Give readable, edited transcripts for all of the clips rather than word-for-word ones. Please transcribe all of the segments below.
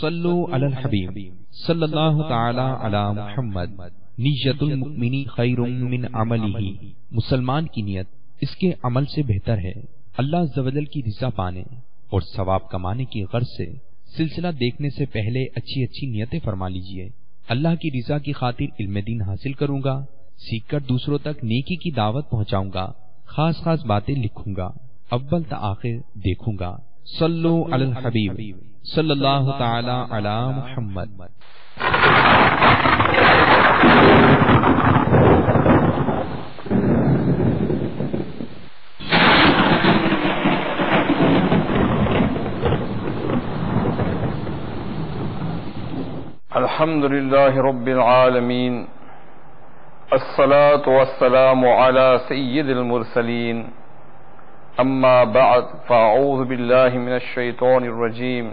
सल्लु अलल हबीब सल्लल्लाहु ताला अला मुहम्मद। नियतुल मुमिनी खैरुम मिन अमलिही। मुसलमान की नियत इसके अमल से बेहतर है। अल्लाह ज़वजल की रिज़ा पाने और सवाब कमाने की गर्ज से सिलसिला देखने से पहले अच्छी अच्छी नियतें फरमा लीजिए। अल्लाह की रिज़ा की खातिर इल्म दीन हासिल करूंगा, सीखकर दूसरों तक नेकी की दावत पहुंचाऊंगा, खास खास बातें लिखूंगा, अव्वल ता आखिर देखूंगा। सल्लु अलल हबीब सल्लल्लाहु ताला अला मुहम्मद। अल्हम्दुलिल्लाहि रब्बिल आलमीन। अस्सलातु वस्सलामु अला सय्यिदिल मुरसलीन। अम्मा बअद फ़अऊज़ु बिल्लाहि मिनश शैतानिर रजीम।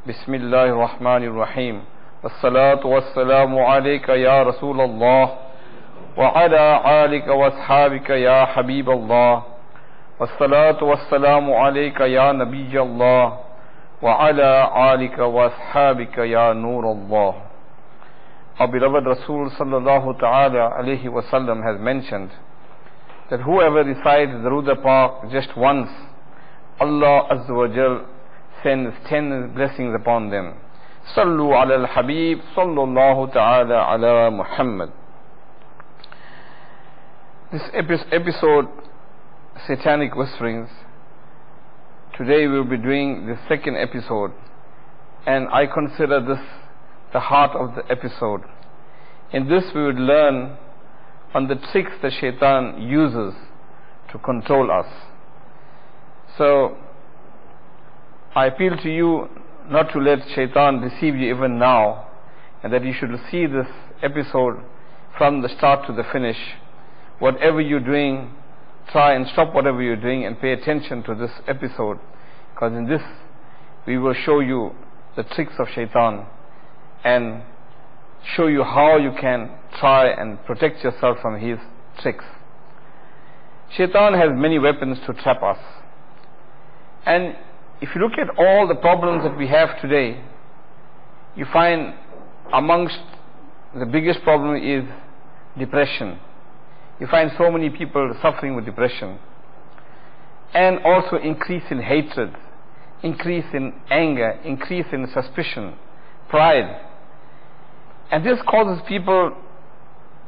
बिस्मिल्लाहिर रहमानिर रहीम। अस्सलातु वस्सलामु अलैका या रसूलल्लाह व अला आलिका व अस्हाबिका या हबीबल्लाह। वस्सलातु वस्सलामु अलैका या नबियल्लाह व अला आलिका व अस्हाबिका या नूरल्लाह। Our beloved Rasul sallallahu ta'ala alayhi wa sallam has mentioned that whoever recites Durood Pak just once, Allah Azza wa Jal sends 10 blessings upon them. Sallu ala al-Habib sallallahu ta'ala ala Muhammad. This episode, Satanic Whisperings, today we will be doing the second episode, and I consider this the heart of the episode. In this we would learn on the tricks that Shaitan uses to control us. So I appeal to you not to let Shaitan deceive you even now, and that you should see this episode from the start to the finish. Whatever you're doing, try and stop whatever you're doing and pay attention to this episode, because in this we will show you the tricks of Shaitan and show you how you can try and protect yourself from his tricks. Shaitan has many weapons to trap us. And if you look at all the problems that we have today, you find amongst the biggest problem is depression. You find so many people suffering with depression. And also increase in hatred, increase in anger, increase in suspicion, pride. And this causes people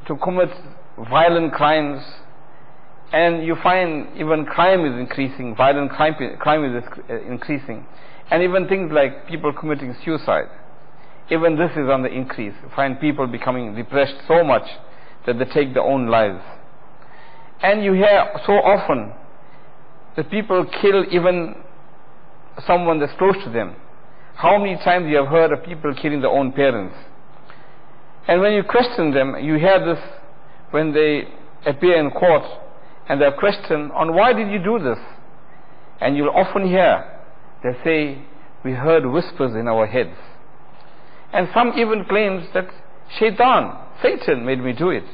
to commit violent crimes, and you find even crime is increasing, violent crime is increasing, and even things like people committing suicide, even this is on the increase. You find people becoming depressed so much that they take their own lives. And you hear so often that people kill even someone that's close to them. How many times you have heard of people killing their own parents? And when you question them, you hear this when they appear in court and they're questioned on why did you do this? And you'll often hear they say, we heard whispers in our heads. And some even claims that Shaitan, Satan made me do it.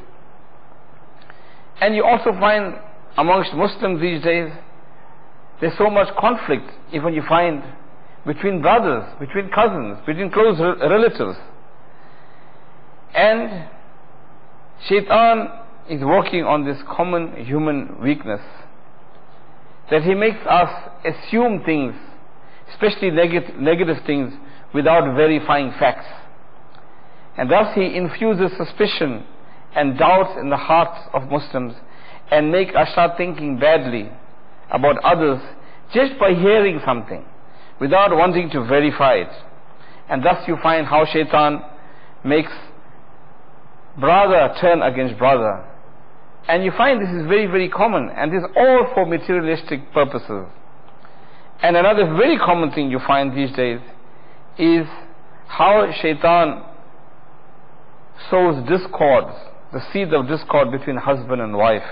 And you also find amongst Muslims these days, there's so much conflict, even you find between brothers, between cousins, between close relatives. And Shaitan is working on this common human weakness, that he makes us assume things, especially negative things, without verifying facts. And thus he infuses suspicion and doubts in the hearts of Muslims, and make us start thinking badly about others just by hearing something, without wanting to verify it. And thus you find how Shaitan makes brother turn against brother. And you find this is very, very common, and this is all for materialistic purposes. And another very common thing you find these days is how Shaitan sows discord, the seed of discord between husband and wife.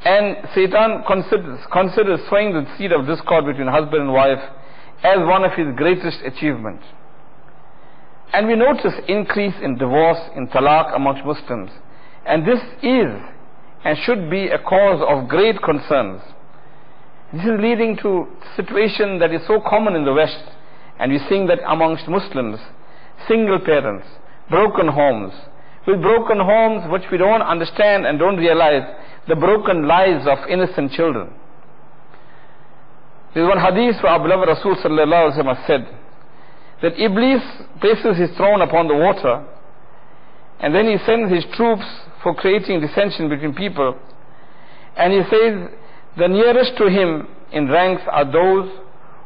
And Satan considers sowing the seed of discord between husband and wife as one of his greatest achievements. And we notice increase in divorce, in talaq amongst Muslims. And this is and should be a cause of great concerns. This is leading to a situation that is so common in the West, And we seeing that amongst Muslims, single parents, broken homes, with broken homes which we don't understand and don't realize the broken lives of innocent children. There is one hadith where our beloved Rasul sallallahu alaihi wasallam said that Iblis places his throne upon the water, and then he sends his troops for creating dissension between people. And he says the nearest to him in ranks are those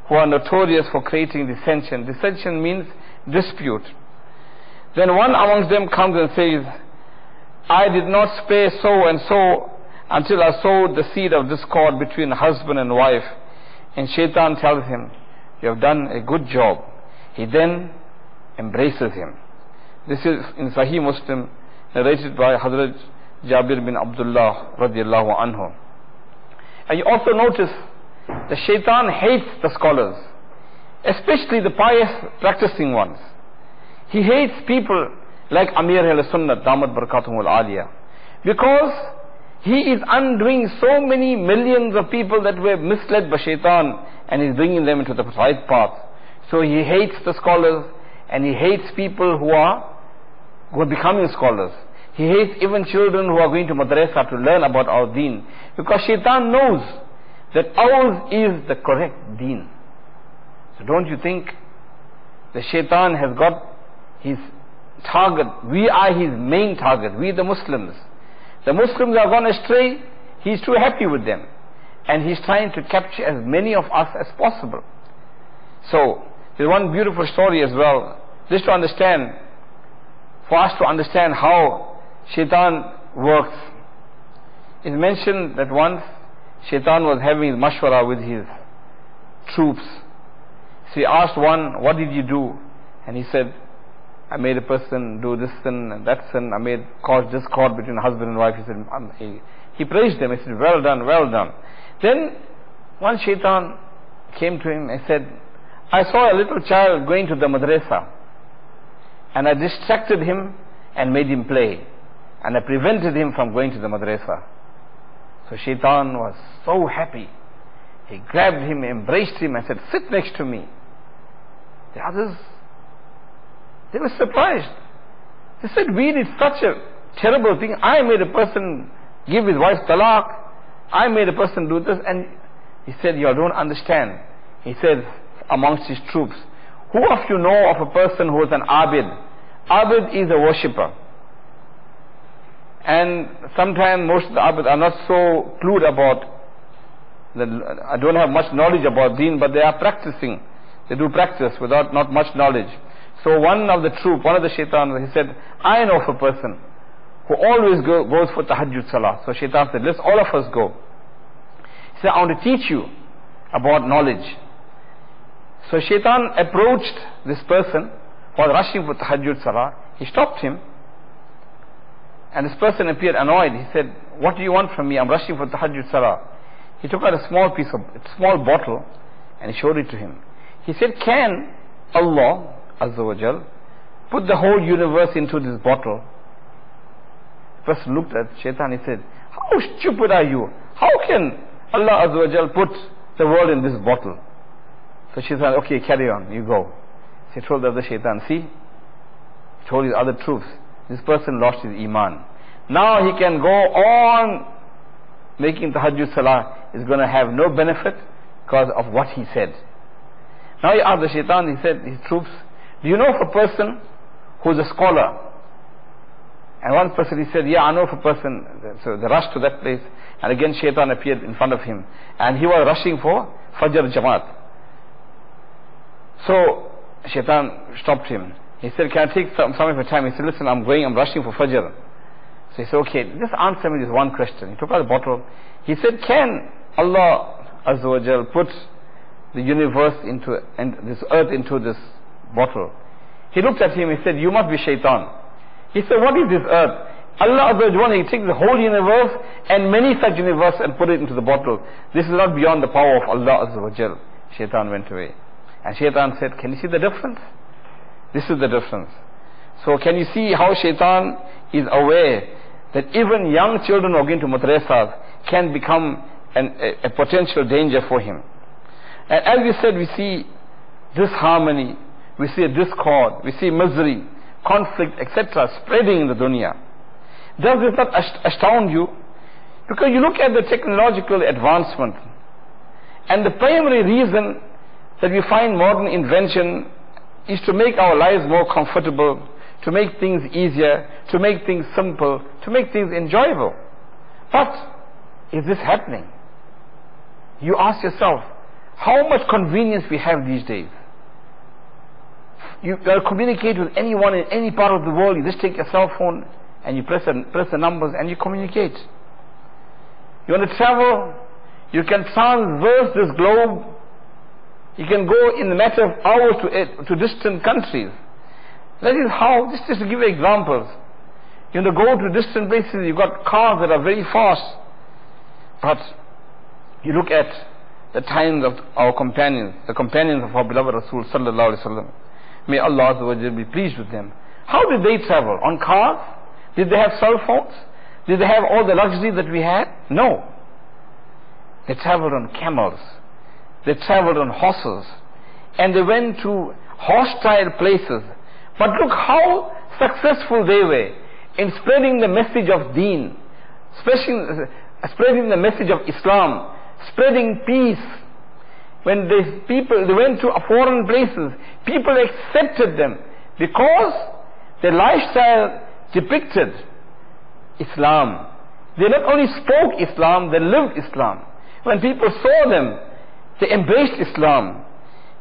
who are notorious for creating dissension. Dissension means dispute. Then one amongst them comes and says, I did not spare so and so until I sowed the seed of discord between husband and wife. And Shaitan tells him, you have done a good job. He then embraces him. This is in Sahih Muslim, narrated by Hazrat Jabir bin Abdullah radiallahu anhu. And you also notice the Shaitan hates the scholars, especially the pious practicing ones. He hates people like Amir al-Sunnat, Damat Barakatuhum al-Aliyah, because he is undoing so many millions of people that were misled by Shaitan, and is bringing them into the right path. So he hates the scholars, and he hates people who are becoming scholars. He hates even children who are going to madrasa to learn about our deen, because Shaitan knows that ours is the correct deen. So don't you think the Shaitan has got his target? We are his main target, we the Muslims. The Muslims are gone astray, he's too happy with them, and he's trying to capture as many of us as possible. So there's one beautiful story as well, just to understand, for us to understand how Shaitan works. It's mentioned that once Shaitan was having his mashwara with his troops. So he asked one, what did you do? And he said, I made a person do this sin and that sin. I made cause discord between husband and wife. He said, he praised them. He said, well done, well done. Then one Shaitan came to him and said, I saw a little child going to the madrasa, and I distracted him and made him play, and I prevented him from going to the madrasa. So Shaitan was so happy. He grabbed him, embraced him and said, sit next to me. The others, they were surprised. They said, we did such a terrible thing. I made a person give his wife talaq. I made a person do this. And he said, you don't understand. He said amongst his troops, who of you know of a person who is an abid? Abid is a worshipper. And sometimes most of the abid are not so clued about, I don't have much knowledge about deen, but they are practicing. They do practice without not much knowledge. So one of the troop, one of the Shaitan, he said, I know of a person who always goes for tahajjud salah. So Shaitan said, let's all of us go. He said, I want to teach you about knowledge. So Shaitan approached this person who was rushing for tahajjud salah. He stopped him, and this person appeared annoyed. He said, what do you want from me? I'm rushing for tahajjud salah. He took out a small bottle and he showed it to him. He said, can Allah Azza wa Jal put the whole universe into this bottle? The person looked at Shaitan. He said, how stupid are you? How can Allah Azza wa Jal put the world in this bottle? So Shaitan, okay, carry on, you go. So he told the other Shaitan, see, he told his other troops, this person lost his iman. Now he can go on making tahajjud salah, is going to have no benefit because of what he said. Now he asked the Shaitan, he said, his troops, do you know of a person who's a scholar? And one person, he said, yeah, I know of a person. So they rushed to that place, and again Shaitan appeared in front of him, and he was rushing for Fajr Jamaat. So Shaitan stopped him. He said, can I take some of your time? He said, listen, I'm rushing for Fajr. So he said, okay, just answer me this one question. He took out the bottle. He said, can Allah Azza wa Jal put the universe and this earth into this bottle? He looked at him, he said, you must be Shaitan. He said, what is this earth? Allah Azza wa Jal, he takes the whole universe and many such universe and put it into the bottle. This is not beyond the power of Allah Azza wa Jal. Shaitan went away. And Shaitan said, can you see the difference? This is the difference. So can you see how Shaitan is aware that even young children who are going to madrasas can become a potential danger for him. And as we said, we see disharmony, we see a discord, we see misery, conflict, etc. spreading in the dunya. Does this not astound you? Because you look at the technological advancement, and the primary reason that we find modern invention is to make our lives more comfortable, to make things easier, to make things simple, to make things enjoyable. But is this happening? You ask yourself, how much convenience we have these days. You communicate with anyone in any part of the world. You just take your cell phone and you press the numbers and you communicate. You want to travel, you can transverse this globe. You can go in a matter of hours to distant countries. That is how, just to give you examples. You want to go to distant places, you've got cars that are very fast. But you look at the times of our companions, the companions of our beloved Rasul sallallahu alaihi wasallam. May Allah Azza wa Jalla be pleased with them. How did they travel? On cars? Did they have cell phones? Did they have all the luxury that we had? No. They traveled on camels. They traveled on horses. And they went to hostile places. But look how successful they were in spreading the message of deen, spreading the message of Islam, spreading peace. When they went to foreign places, people accepted them because their lifestyle depicted Islam. They not only spoke Islam, they lived Islam. When people saw them, they embraced Islam.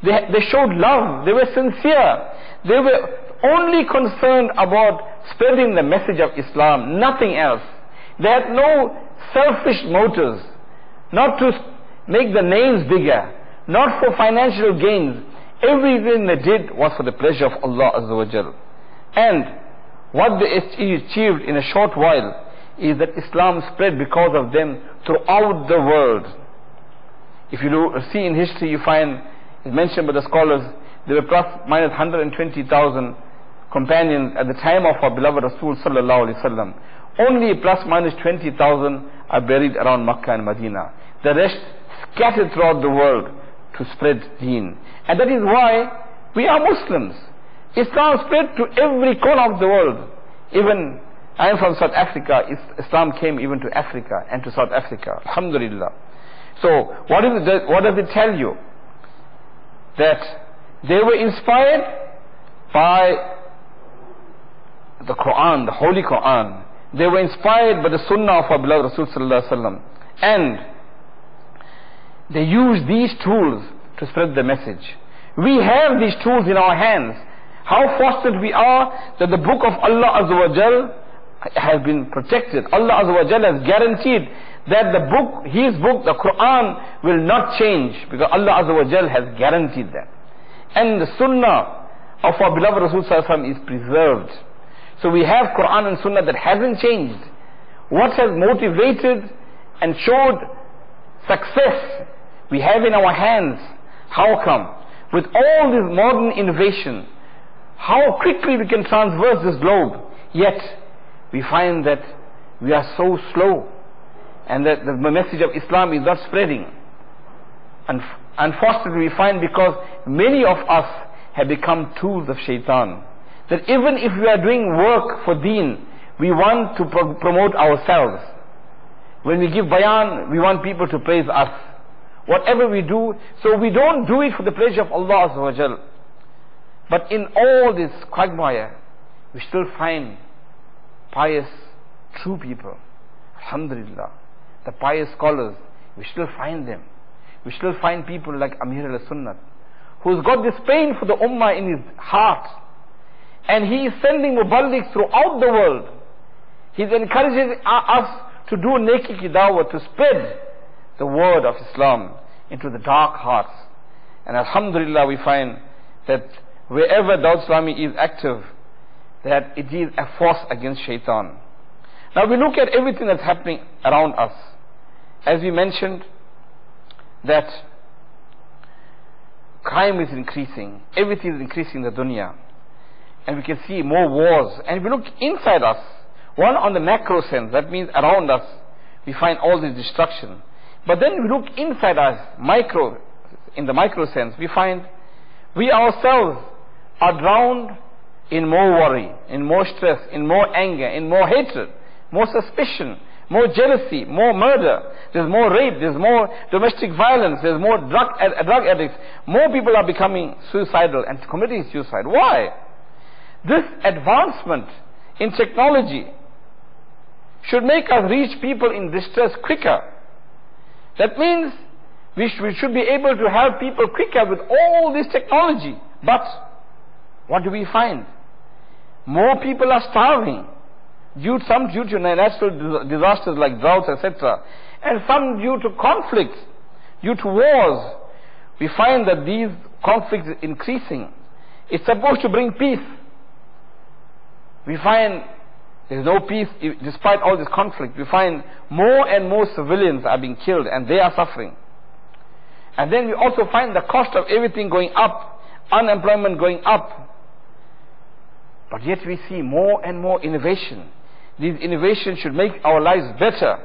They showed love. They were sincere. They were only concerned about spreading the message of Islam, nothing else. They had no selfish motives, not to make the names bigger, not for financial gains. Everything they did was for the pleasure of Allah Azza wa Jal. And what they achieved in a short while is that Islam spread because of them throughout the world. If you see in history, you find, it's mentioned by the scholars, there were plus minus 120,000 companions at the time of our beloved Rasul sallallahu alaihi wasallam. Only plus minus 20,000 are buried around Makkah and Medina. The rest scattered throughout the world to spread deen. And that is why we are Muslims. Islam spread to every corner of the world. Even I am from South Africa. Islam came even to Africa and to South Africa. Alhamdulillah. So what does it tell you? That they were inspired by the Quran, the Holy Quran. They were inspired by the Sunnah of our beloved Rasul sallallahu alaihi wasallam, and they used these tools to spread the message. We have these tools in our hands. How fortunate we are that the book of Allah Azza wa Jal has been protected. Allah Azza wa Jal has guaranteed that the book, His book, the Quran, will not change, because Allah Azza wa Jal has guaranteed that. And the Sunnah of our beloved Rasul sallallahu alaihi wasallam is preserved. So we have Quran and Sunnah that hasn't changed. What has motivated and showed success we have in our hands. How come? With all this modern innovation, how quickly we can traverse this globe, yet we find that we are so slow, and that the message of Islam is not spreading. And unfortunately we find, because many of us have become tools of shaitan, that even if we are doing work for deen, we want to promote ourselves. When we give bayan, we want people to praise us. Whatever we do, so we don't do it for the pleasure of Allah Azza wa Jal. But in all this quagmire, we still find pious, true people. Alhamdulillah. The pious scholars, we still find them. We still find people like Amir al-Sunnat, who's got this pain for the ummah in his heart. And he is sending muballighs throughout the world. He's encouraging us to do nakiki dawah, to spread the word of Islam into the dark hearts. And alhamdulillah, we find that wherever Dawah Islami is active, that it is a force against shaitan. Now we look at everything that's happening around us. As we mentioned, that crime is increasing, everything is increasing in the dunya, and we can see more wars. And if we look inside us, one on the macro sense, that means around us, we find all this destruction. But then we look inside us, in the micro sense, we find We ourselves are drowned in more worry, in more stress, in more anger, in more hatred, more suspicion, more jealousy, more murder. There's more rape, there's more domestic violence, there's more drug addicts. More people are becoming suicidal and committing suicide. Why? This advancement in technology should make us reach people in distress quicker. That means we should be able to help people quicker with all this technology. But what do we find? More people are starving, some due to natural disasters like droughts, etc., and some due to conflicts, due to wars. We find that these conflicts are increasing. It's supposed to bring peace. We find there's no peace despite all this conflict. We find more and more civilians are being killed and they are suffering. And then we also find the cost of everything going up, unemployment going up. But yet we see more and more innovation. These innovations should make our lives better.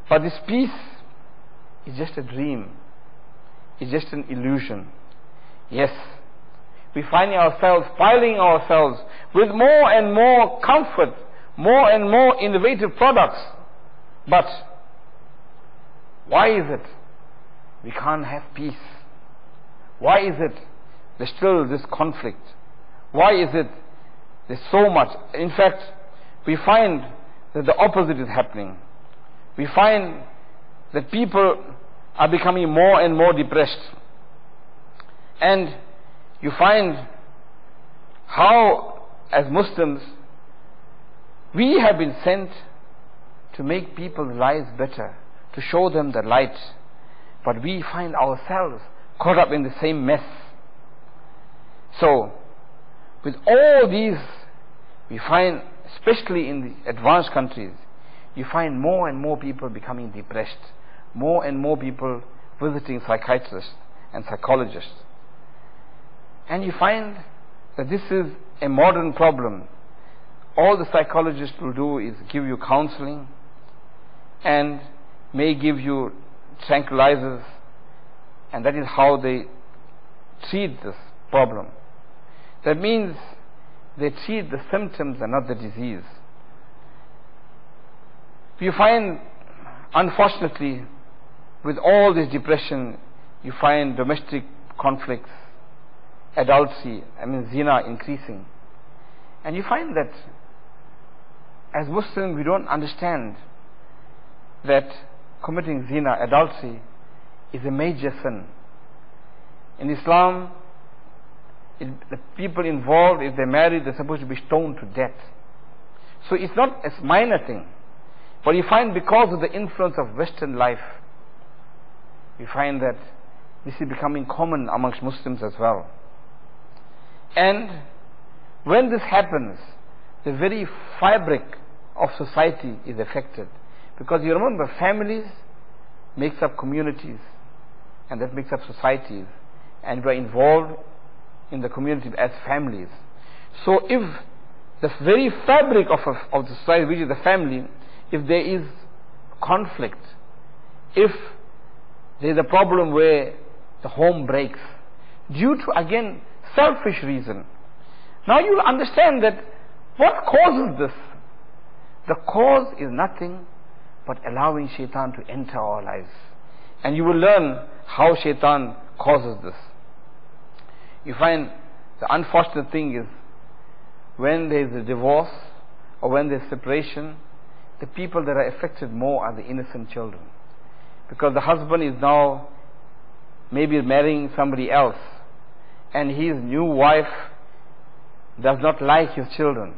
But this peace is just a dream. It's just an illusion. Yes, we find ourselves piling ourselves with more and more comfort, more and more innovative products. But why is it we can't have peace? Why is it there's still this conflict? Why is it there's so much? In fact, we find that the opposite is happening. We find that people are becoming more and more depressed. And you find how, as Muslims, we have been sent to make people's lives better, to show them the light. But we find ourselves caught up in the same mess. So, with all these, we find, especially in the advanced countries, you find more and more people becoming depressed, more and more people visiting psychiatrists and psychologists. And you find that this is a modern problem. All the psychologists will do is give you counseling and may give you tranquilizers, and that is how they treat this problem. That means they treat the symptoms and not the disease. You find, unfortunately, with all this depression, you find domestic conflicts, adultery, zina increasing. And you find that as Muslims we don't understand that committing zina, adultery, is a major sin. In Islam, the people involved, if they're married, they're supposed to be stoned to death. So it's not a minor thing. But you find because of the influence of Western life, you find that this is becoming common amongst Muslims as well. And when this happens, the very fabric of society is affected. Because you remember, families makes up communities, and that makes up societies, and we are involved in the community as families. So if the very fabric of the society, which is the family, if there is conflict, if there is a problem where the home breaks, due to, again, selfish reason, now you will understand that what causes this? The cause is nothing but allowing shaitan to enter our lives. And you will learn how shaitan causes this. You find the unfortunate thing is, when there is a divorce or when there is separation, the people that are affected more are the innocent children. Because the husband is now maybe marrying somebody else, and his new wife does not like his children.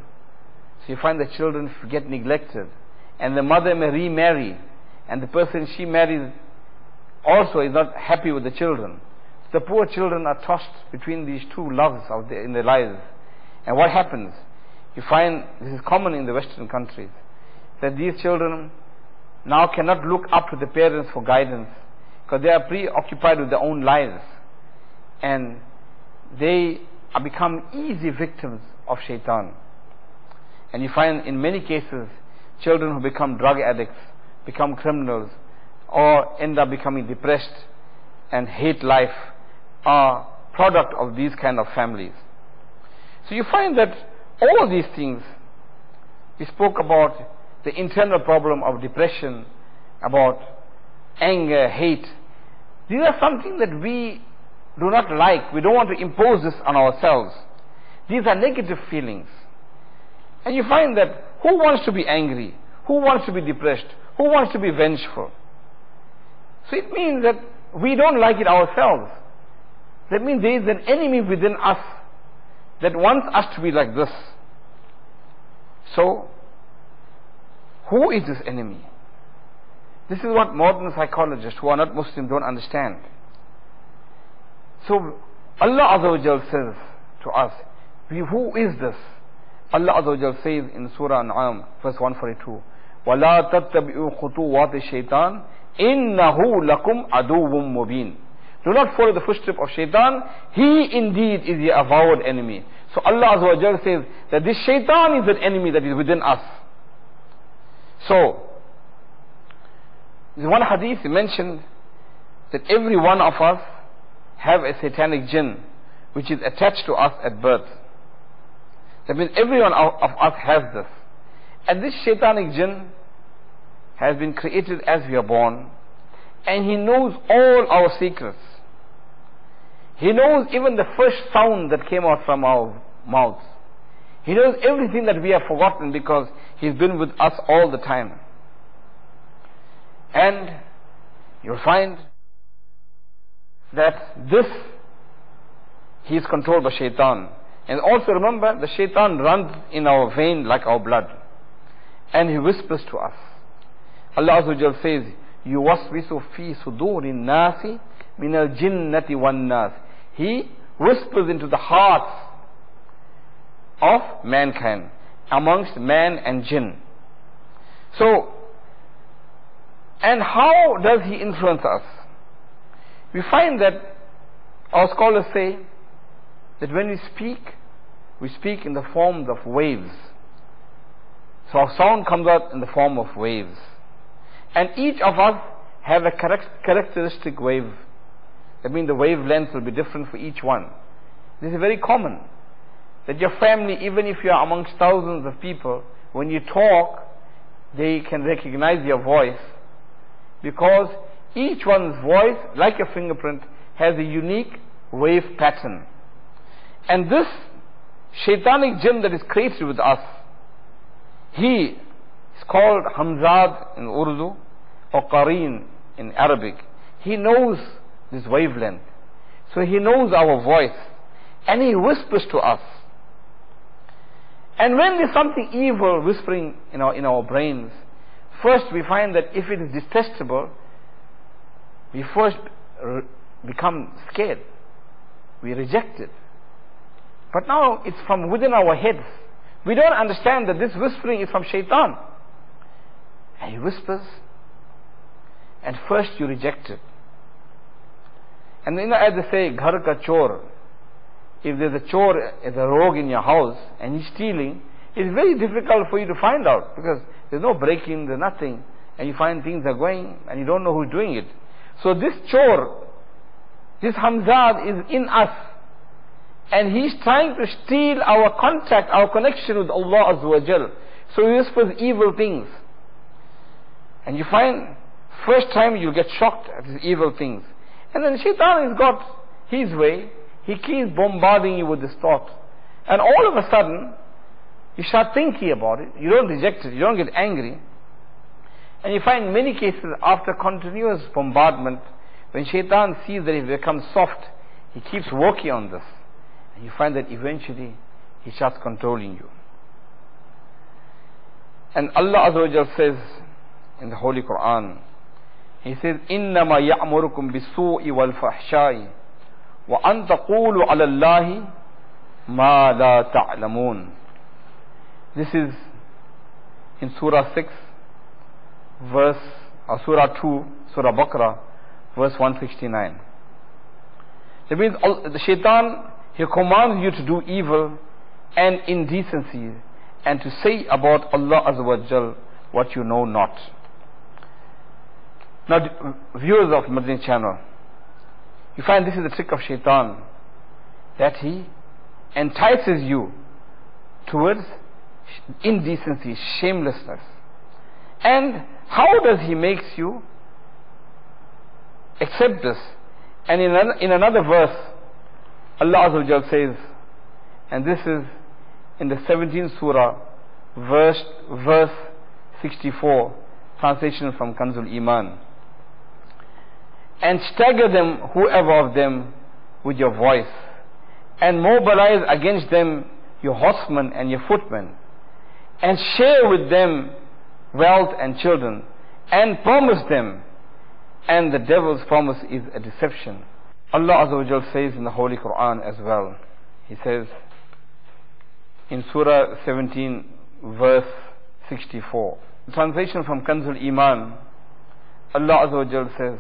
So you find the children get neglected, and the mother may remarry, and the person she marries also is not happy with the children. The poor children are tossed between these two loves in their lives. And what happens? You find this is common in the Western countries, that these children now cannot look up to the parents for guidance, because they are preoccupied with their own lives, and they are become easy victims of shaitan. And you find in many cases, children who become drug addicts, become criminals, or end up becoming depressed and hate life, are product of these kind of families. So you find that all these things, we spoke about the internal problem of depression, about anger, hate. These are something that we do not like. We don't want to impose this on ourselves. These are negative feelings. And you find that who wants to be angry? Who wants to be depressed? Who wants to be vengeful? So it means that we don't like it ourselves. That means there is an enemy within us that wants us to be like this. So, who is this enemy? This is what modern psychologists who are not Muslim don't understand. So, Allah Azza wa Jal says to us, who is this? Allah Azza wa Jal says in Surah An'am, verse 142, وَلَا تَتَّبِعُوا خُطُوَّاتِ الشَّيْطَانِ إِنَّهُ لَكُمْ عَدُوٌّ مُبِينٌ. Do not follow the footsteps of shaitan. He indeed is the avowed enemy. So Allah Azza wa Jal says that this shaitan is an enemy that is within us. So, in one hadith he mentioned that every one of us have a satanic jinn which is attached to us at birth. That means every one of us has this. And this shaitanic jinn has been created as we are born, and he knows all our secrets. He knows even the first sound that came out from our mouths. He knows everything that we have forgotten because he's been with us all the time. And you'll find that he is controlled by shaitan. And also remember, the shaitan runs in our vein like our blood. And he whispers to us. Allah Azza wa Jal says, يُوَسْوِسُ فِي صُدُورِ النَّاسِ مِنَ الْجِنَّةِ وَالنَّاسِ. He whispers into the hearts of mankind, amongst man and jinn. So, and how does he influence us? We find that our scholars say that when we speak in the forms of waves. So our sound comes out in the form of waves. And each of us have a characteristic wave. That means the wavelength will be different for each one. This is very common. That your family, even if you are amongst thousands of people, when you talk, they can recognize your voice. Because each one's voice, like a fingerprint, has a unique wave pattern. And this shaitanic jinn that is created with us, he is called Hamzad in Urdu or Qareen in Arabic. He knows this wavelength. So he knows our voice and he whispers to us. And when there's something evil whispering in our brains, first we find that if it is detestable, we first become scared. We reject it. But now it's from within our heads. We don't understand that this whispering is from shaitan. And he whispers, and first you reject it. And then as they say, ghar ka chor. If there's a chor, there's a rogue in your house, and he's stealing, it's very difficult for you to find out, because there's no break-in, there's nothing, and you find things are going, and you don't know who's doing it. So this chor, this Hamzad is in us, and he's trying to steal our contact, our connection with Allah Azza wa Jal. So he whispers evil things. And you find, first time you'll get shocked at his evil things. And then shaitan has got his way. He keeps bombarding you with this thought. And all of a sudden, you start thinking about it. You don't reject it. You don't get angry. And you find many cases after continuous bombardment, when shaitan sees that he becomes soft, he keeps working on this. And you find that eventually he starts controlling you. And Allah Azza wa Jal says in the Holy Quran, He says, إِنَّمَا يَأْمُرُكُمْ بِالسُّوءِ وَالْفَحْشَاءِ وَأَن تَقُولُوا عَلَى اللَّهِ مَا لَا تَعْلَمُونَ. This is in Surah 6, Surah 2, Surah Baqarah, verse 169. That means the shaitan, he commands you to do evil and indecency and to say about Allah Azza wa Jal what you know not. Now, viewers of Madani channel, you find this is the trick of shaitan. that he entices you towards indecency, shamelessness. And how does he make you accept this? And in another verse, Allah Azza wa Jal says, and this is in the 17th surah, verse 64, translation from Kanzul Iman. And stagger them, whoever of them, with your voice, and mobilize against them your horsemen and your footmen, and share with them wealth and children, and promise them, and the devil's promise is a deception. Allah Azza wa Jal says in the Holy Quran as well, He says in Surah 17 verse 64, translation from Kanzul Iman, Allah Azza wa Jal says,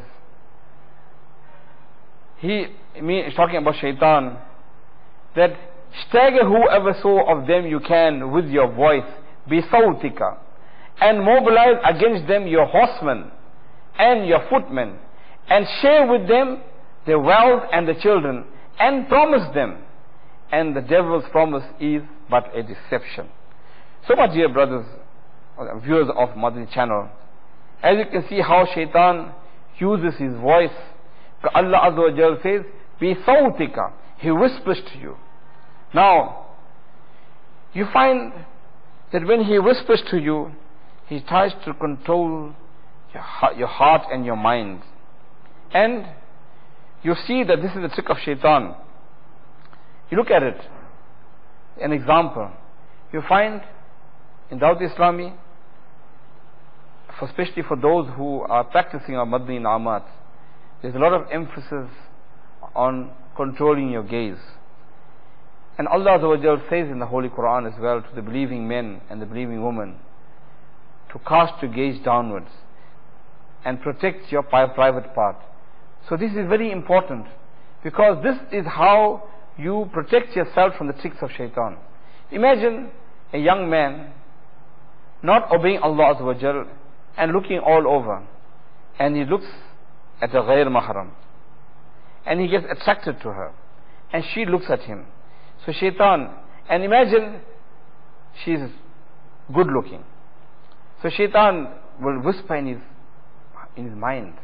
He is talking about shaitan, that stagger whoever so of them you can with your voice, bisawtika, and mobilize against them your horsemen and your footmen, and share with them their wealth and the children, and promise them, and the devil's promise is but a deception. So my dear brothers, viewers of Madani channel, as you can see how shaitan uses his voice. Allah Azza wa Jal says, bisawtika, he whispers to you. Now, you find that when he whispers to you, he tries to control your heart and your mind. And you see that this is the trick of shaitan. You look at it, an example. You find in Dawat Islami, especially for those who are practicing our Madani Na'amat, there's a lot of emphasis on controlling your gaze. And Allah Azza wa Jal says in the Holy Quran as well to the believing men and the believing women to cast your gaze downwards and protect your private part. So this is very important, because this is how you protect yourself from the tricks of shaitan. Imagine a young man not obeying Allah Azza wa Jal and looking all over, and he looks at a ghair mahram, and he gets attracted to her, and she looks at him. So shaitan, and imagine she's good looking, so shaitan will whisper in his mind,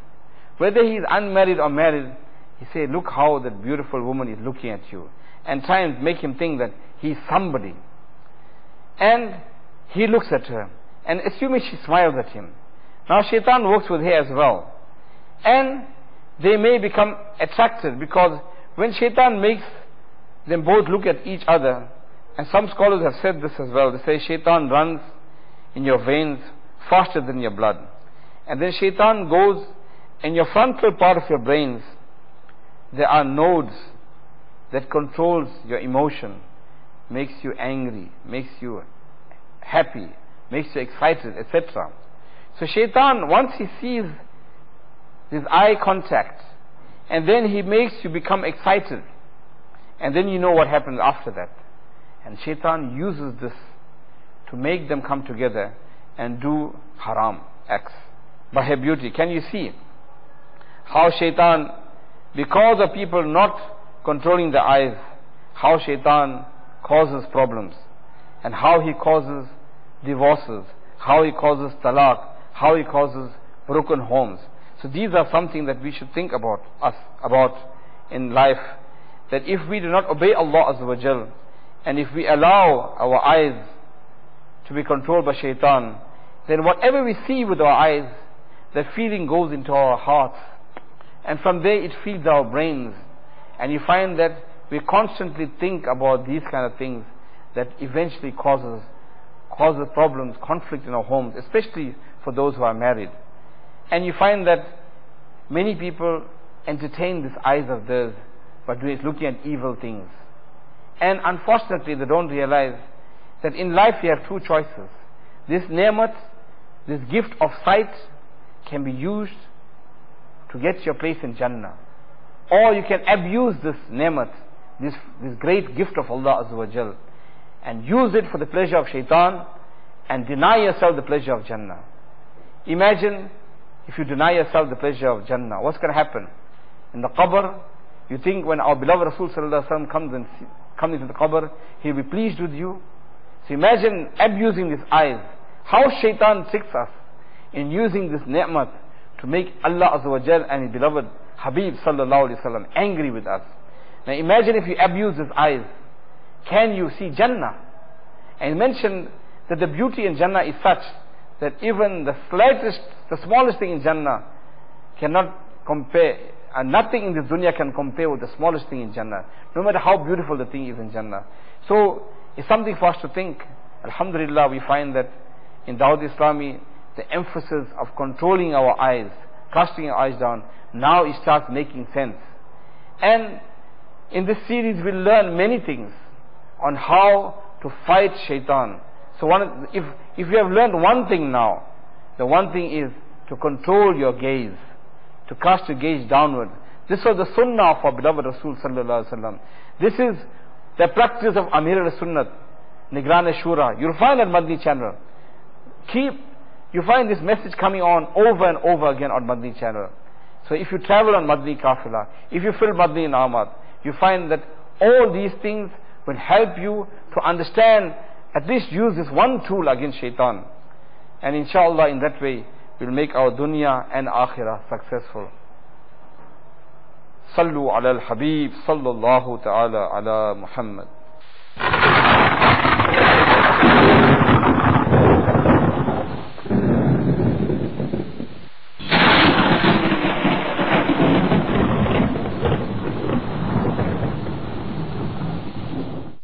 whether he is unmarried or married, he say, look how that beautiful woman is looking at you, and try and make him think that he is somebody. And he looks at her, and assuming she smiles at him, now shaitan works with her as well, and they may become attracted, because when shaitan makes them both look at each other, and some scholars have said this as well, they say shaitan runs in your veins faster than your blood, and then shaitan goes in your frontal part of your brains. There are nodes that controls your emotion, makes you angry, makes you happy, makes you excited, etc. So shaitan, once he sees this eye contact, and then he makes you become excited, and then you know what happens after that. And shaitan uses this to make them come together and do haram acts by her beauty. Can you see how shaitan, because of people not controlling the eyes, how shaitan causes problems, and how he causes divorces, how he causes talaq, how he causes broken homes. So these are something that we should think about in life, that if we do not obey Allah Azza wa Jal, and if we allow our eyes to be controlled by shaitan, then whatever we see with our eyes, that feeling goes into our hearts, and from there it feeds our brains, and you find that we constantly think about these kind of things that eventually causes problems, conflict in our homes, especially for those who are married. And you find that many people entertain these eyes of theirs by looking at evil things, and unfortunately they don't realize that in life you have two choices. This ni'mat, this gift of sight, can be used to get your place in Jannah, or you can abuse this ni'mat, this great gift of Allah Azza wa Jal, and use it for the pleasure of shaitan, and deny yourself the pleasure of Jannah. Imagine if you deny yourself the pleasure of Jannah, what's going to happen? In the qabr, You think when our beloved Rasul sallallahu alaihi wasallam comes into the qabr, he'll be pleased with you? So imagine abusing these eyes. How shaitan tricks us in using this ni'mat to make Allah Azza wa Jal and His beloved Habib sallallahu alaihi wasallam angry with us. Now imagine if you abuse his eyes, can you see Jannah? And he mentioned that the beauty in Jannah is such that even the smallest thing in Jannah cannot compare, and nothing in this dunya can compare with the smallest thing in Jannah, no matter how beautiful the thing is in Jannah. So it's something for us to think. Alhamdulillah, we find that in Dawud Islami, the emphasis of controlling our eyes, casting our eyes down, now it starts making sense. And in this series we'll learn many things on how to fight shaitan. So if you have learned one thing now, the one thing is to control your gaze, to cast your gaze downward. This was the sunnah of our beloved Rasul sallallahu alaihi wasallam. This is the practice of Amir al-Sunnat, Nigran Shura. You'll find on Madni channel. You find this message coming on over and over again on Madni channel. So if you travel on Madni Kafila, if you fill Madni Namat, you find that all these things will help you to understand, at least use this one tool against shaitan. And inshallah, in that way, we'll make our dunya and akhirah successful. Sallu ala al-Habib, sallallahu ta'ala ala Muhammad.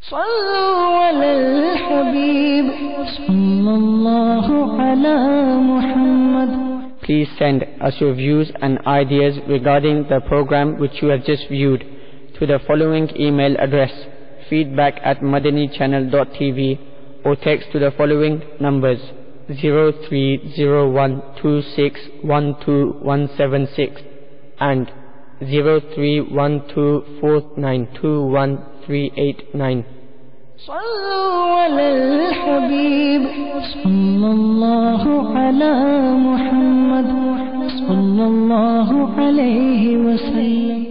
صلوا على الحبيب صلى الله على محمد. Please send us your views and ideas regarding the program which you have just viewed to the following email address: feedback@madanichannel.tv, or text to the following numbers: 030126127176 and 0312492139. صلوا على الحبيب صلى الله على محمد صلى الله عليه وسلم.